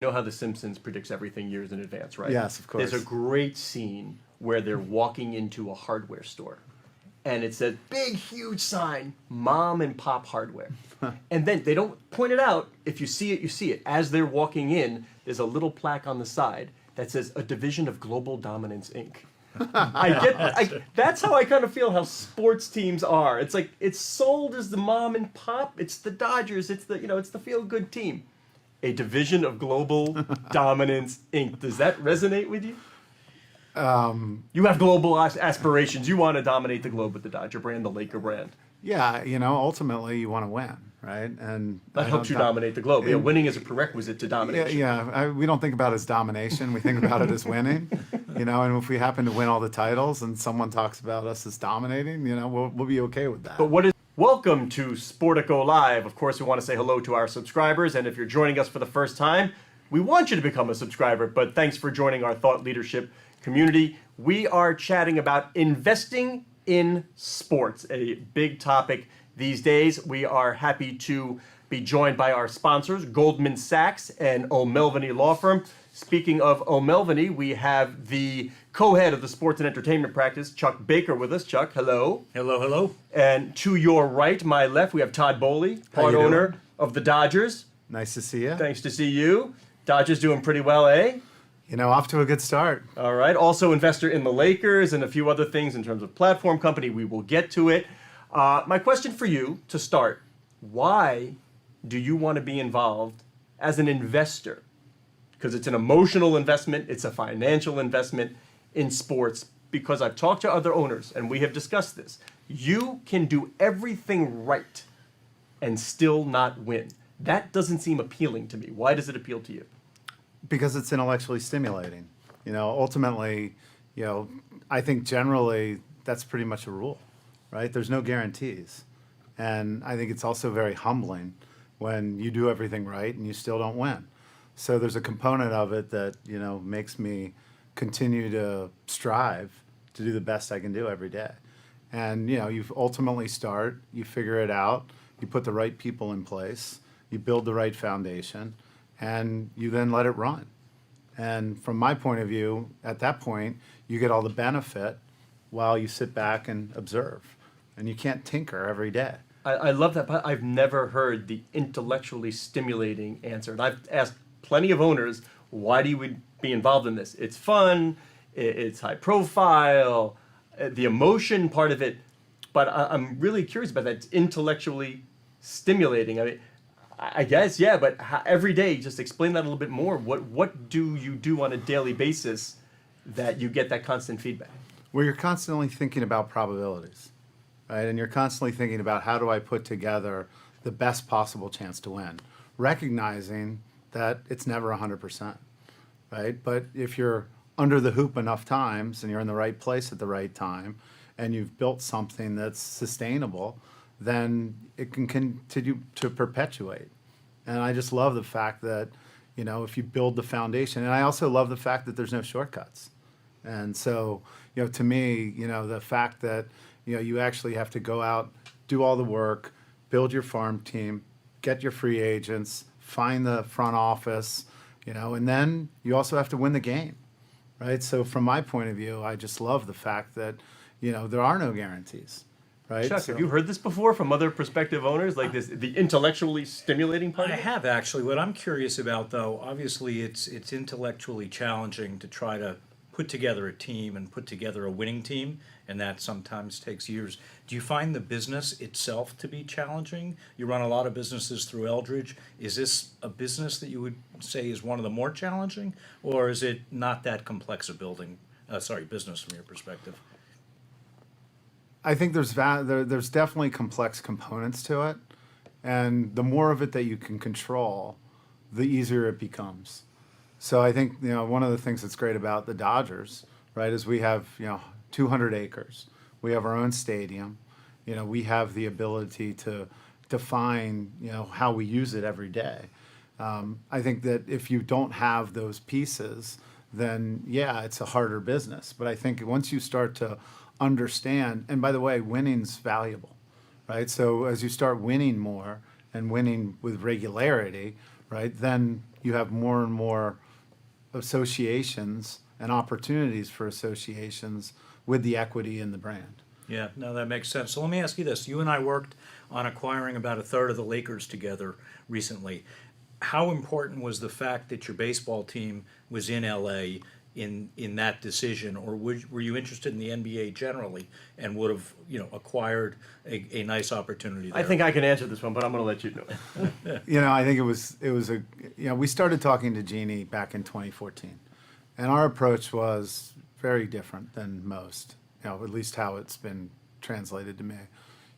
You know how The Simpsons predicts everything years in advance, right? Yes, of course. There's a great scene where they're walking into a hardware store, and it says, big, huge sign, Mom and Pop Hardware. And then they don't point it out. If you see it, you see it. As they're walking in, there's a little plaque on the side that says, a division of Global Dominance, Inc. That's how I kind of feel how sports teams are. It's like, it's sold as the mom and pop. It's the Dodgers. It's the, it's the feel-good team. A division of Global Dominance, Inc. Does that resonate with you? You have global aspirations. You want to dominate the globe with the Dodger brand, the Laker brand. Yeah, ultimately you want to win, right? And that helps you dominate the globe. Winning is a prerequisite to domination. We don't think about it as domination. We think about it as winning. And if we happen to win all the titles and someone talks about us as dominating, we'll be okay with that. But welcome to Sportico Live. Of course, we want to say hello to our subscribers, and if you're joining us for the first time, we want you to become a subscriber, but thanks for joining our thought leadership community. We are chatting about investing in sports, a big topic these days. We are happy to be joined by our sponsors, Goldman Sachs and O'Melveny Law Firm. Speaking of O'Melveny, we have the co-head of the sports and entertainment practice, Chuck Baker, with us. Chuck, hello. Hello, hello. And to your right, my left, we have Todd Boehly, part owner of the Dodgers. Nice to see you. Thanks to see you. Dodgers doing pretty well, eh? Off to a good start. All right. Also investor in the Lakers and a few other things in terms of platform company. We will get to it. My question for you to start, why do you want to be involved as an investor? Because it's an emotional investment, it's a financial investment in sports. Because I've talked to other owners and we have discussed this. You can do everything right and still not win. That doesn't seem appealing to me. Why does it appeal to you? Because it's intellectually stimulating. Ultimately, I think generally that's pretty much a rule, right? There's no guarantees. And I think it's also very humbling when you do everything right and you still don't win. So there's a component of it that, makes me continue to strive to do the best I can do every day. And, you ultimately start, you figure it out, you put the right people in place, you build the right foundation, and you then let it run. And from my point of view, at that point, you get all the benefit while you sit back and observe. And you can't tinker every day. I love that, but I've never heard the intellectually stimulating answer. And I've asked plenty of owners, why do you be involved in this? It's fun, it's high profile, the emotion part of it, but I'm really curious about that. It's intellectually stimulating. I mean, I guess, yeah, but every day, just explain that a little bit more. What do you do on a daily basis that you get that constant feedback? Well, you're constantly thinking about probabilities, right? And you're constantly thinking about how do I put together the best possible chance to win, recognizing that it's never 100%, right? But if you're under the hoop enough times and you're in the right place at the right time and you've built something that's sustainable, then it can continue to perpetuate. And I just love the fact that, if you build the foundation, and I also love the fact that there's no shortcuts. And so, to me, the fact that, you actually have to go out, do all the work, build your farm team, get your free agents, find the front office, and then you also have to win the game, right? So from my point of view, I just love the fact that, there are no guarantees. Right? Chuck, have you heard this before from other prospective owners, like this, the intellectually stimulating part? I have, actually. What I'm curious about, though, obviously it's intellectually challenging to try to put together a team and put together a winning team, and that sometimes takes years. Do you find the business itself to be challenging? You run a lot of businesses through Eldridge. Is this a business that you would say is one of the more challenging, or is it not that complex a business from your perspective? I think there's definitely complex components to it, and the more of it that you can control, the easier it becomes. So I think one of the things that's great about the Dodgers, right, is we have 200 acres, we have our own stadium, we have the ability to define how we use it every day. I think that if you don't have those pieces, then yeah, it's a harder business. But I think once you start to understand, and by the way, winning's valuable, right? So as you start winning more and winning with regularity, right, then you have more and more associations and opportunities for associations with the equity in the brand. Yeah, no, that makes sense. So let me ask you this. You and I worked on acquiring about a third of the Lakers together recently. How important was the fact that your baseball team was in LA in that decision, or were you interested in the NBA generally and would have, acquired a nice opportunity there? I think I can answer this one, but I'm going to let you know. I think it was we started talking to Jeannie back in 2014, and our approach was very different than most, at least how it's been translated to me.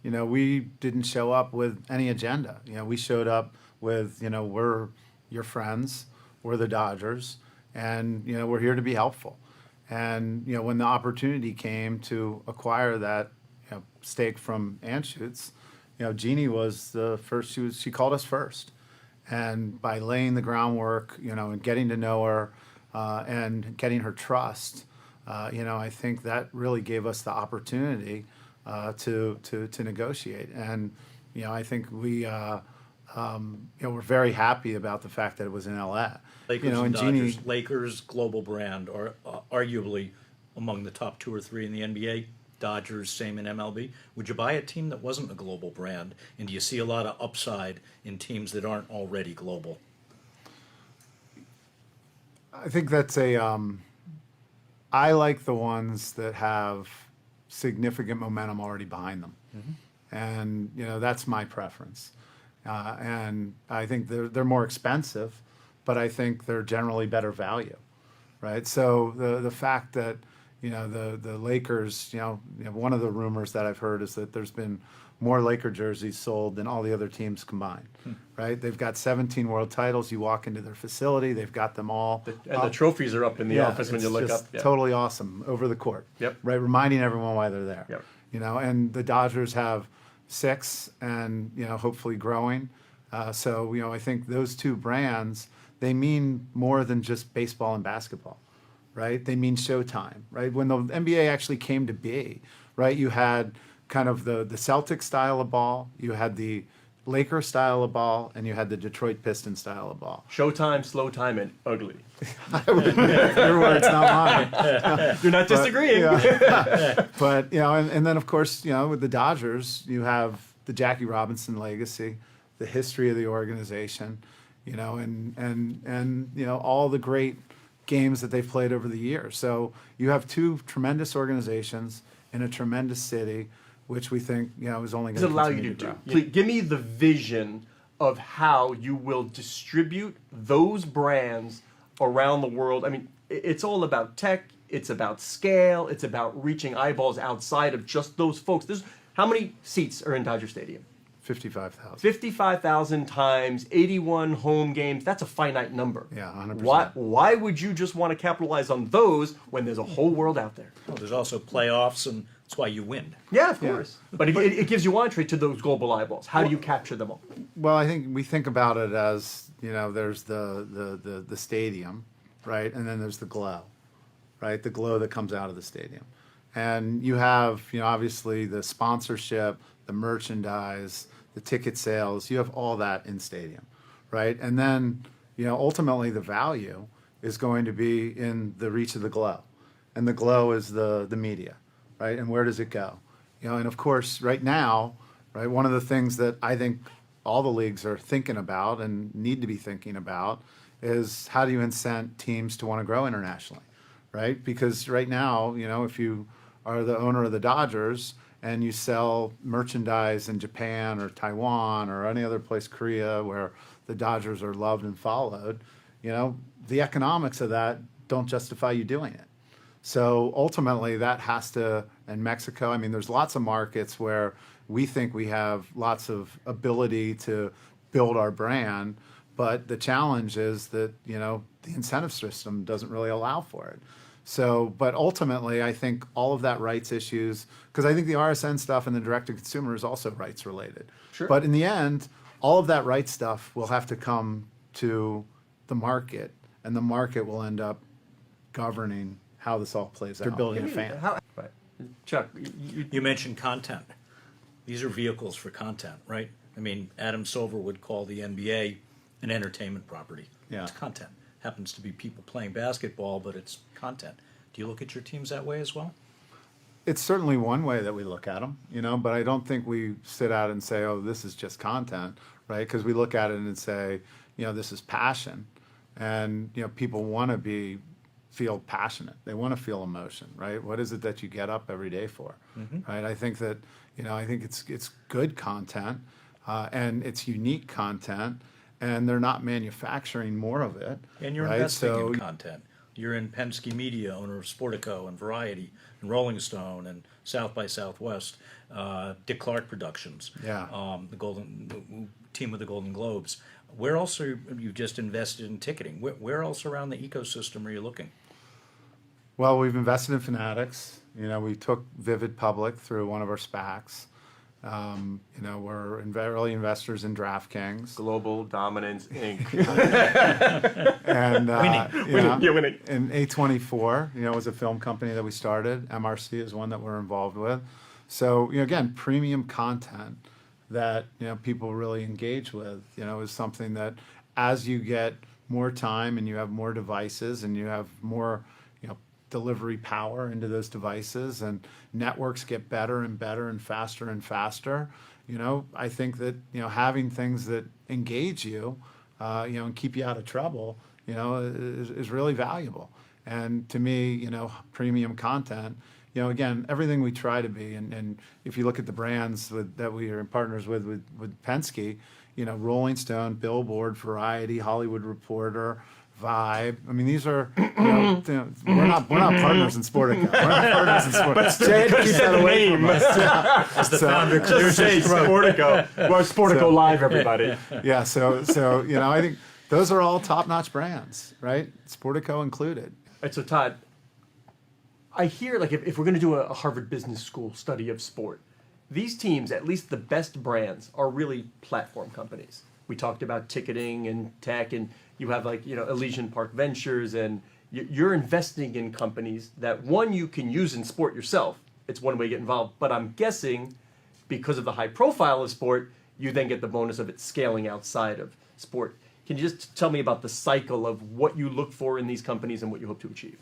We didn't show up with any agenda. We showed up with, we're your friends, we're the Dodgers, and, we're here to be helpful. And, when the opportunity came to acquire that, stake from Anschutz, Jeannie was the first, she called us first. And by laying the groundwork, and getting to know her, and getting her trust, I think that really gave us the opportunity to negotiate. And, I think we're very happy about the fact that it was in LA. Lakers and Dodgers, Lakers global brand, are arguably among the top 2 or 3 in the NBA. Dodgers, same in MLB. Would you buy a team that wasn't a global brand? And do you see a lot of upside in teams that aren't already global? I think that's I like the ones that have significant momentum already behind them. Mm-hmm. And, that's my preference. And I think they're more expensive, but I think they're generally better value, right? So the fact that, the Lakers, one of the rumors that I've heard is that there's been more Laker jerseys sold than all the other teams combined, right? They've got 17 world titles. You walk into their facility, they've got them all. And the trophies are up in the office when you look up. Yeah. Totally awesome over the court. Yep. Right, reminding everyone why they're there. Yep. And the Dodgers have 6 and, hopefully growing. So, I think those two brands, they mean more than just baseball and basketball, right? They mean showtime, right? When the NBA actually came to be, right, you had kind of the Celtic style of ball, you had the Laker style of ball, and you had the Detroit Pistons style of ball. Showtime, slow time, and ugly. Your words, not mine. You're not disagreeing. But, and then, of course, with the Dodgers, you have the Jackie Robinson legacy, the history of the organization, and all the great games that they've played over the years. So you have 2 tremendous organizations in a tremendous city, which we think, is only going to continue to grow. Does it allow you to do? Please, give me the vision of how you will distribute those brands around the world. I mean, it's all about tech. It's about scale. It's about reaching eyeballs outside of just those folks. How many seats are in Dodger Stadium? 55,000. 55,000 times 81 home games. That's a finite number. Yeah, 100%. Why would you just want to capitalize on those when there's a whole world out there? Well, there's also playoffs, and that's why you win. Yeah, of course. But it gives you entree to those global eyeballs. How do you capture them all? Well, I think we think about it as, there's the stadium, right? And then there's the glow, right? The glow that comes out of the stadium. And you have, obviously the sponsorship, the merchandise, the ticket sales, you have all that in stadium, right? And then, ultimately the value is going to be in the reach of the glow. And the glow is the media, right? And where does it go? And of course, right now, right, one of the things that I think all the leagues are thinking about and need to be thinking about is how do you incent teams to want to grow internationally, right? Because right now, if you are the owner of the Dodgers and you sell merchandise in Japan or Taiwan or any other place, Korea, where the Dodgers are loved and followed, the economics of that don't justify you doing it. So ultimately that has to, and Mexico, I mean, there's lots of markets where we think we have lots of ability to build our brand, but the challenge is that, the incentive system doesn't really allow for it. So, but ultimately, I think all of that rights issues, because I think the RSN stuff and the direct-to-consumer is also rights related. Sure. But in the end, all of that rights stuff will have to come to the market, and the market will end up governing how this all plays out. They're building a fan. Right. Chuck, You mentioned content. These are vehicles for content, right? I mean, Adam Silver would call the NBA an entertainment property. Yeah. It's content. Happens to be people playing basketball, but it's content. Do you look at your teams that way as well? It's certainly one way that we look at them, but I don't think we sit out and say, oh, this is just content, right? Because we look at it and say, this is passion. And, people want to feel passionate. They want to feel emotion, right? What is it that you get up every day for, right? I think that, I think it's good content and it's unique content, and they're not manufacturing more of it. And you're right? investing in content. You're in Penske Media, owner of Sportico and Variety and Rolling Stone and South by Southwest, Dick Clark Productions, the team with the Golden Globes. Where else are you just invested in ticketing? Where else around the ecosystem are you looking? Well, we've invested in Fanatics. We took Vivid public through one of our SPACs. We're early investors in DraftKings. Global Dominance Inc. And winning. And A24, was a film company that we started. MRC is one that we're involved with. So, again, premium content that, people really engage with, is something that as you get more time and you have more devices and you have more, delivery power into those devices and networks get better and better and faster, I think that, having things that engage you, and keep you out of trouble, is really valuable. And to me, premium content, again, everything we try to be, and if you look at the brands that we are partners with Penske, Rolling Stone, Billboard, Variety, Hollywood Reporter, Vibe. I mean, these are, we're not partners in Sportico. We're not partners in Sportico. But still, keep that away from us. As the founder Just say Sportico. Well, Sportico Live, everybody. Yeah, so I think those are all top-notch brands, right? Sportico included. All right, so Todd, I hear, if we're going to do a Harvard Business School study of sport, these teams, at least the best brands, are really platform companies. We talked about ticketing and tech, and you have Elysian Park Ventures, and you're investing in companies that, one, you can use in sport yourself. It's one way to get involved. But I'm guessing because of the high profile of sport, you then get the bonus of it scaling outside of sport. Can you just tell me about the cycle of what you look for in these companies and what you hope to achieve?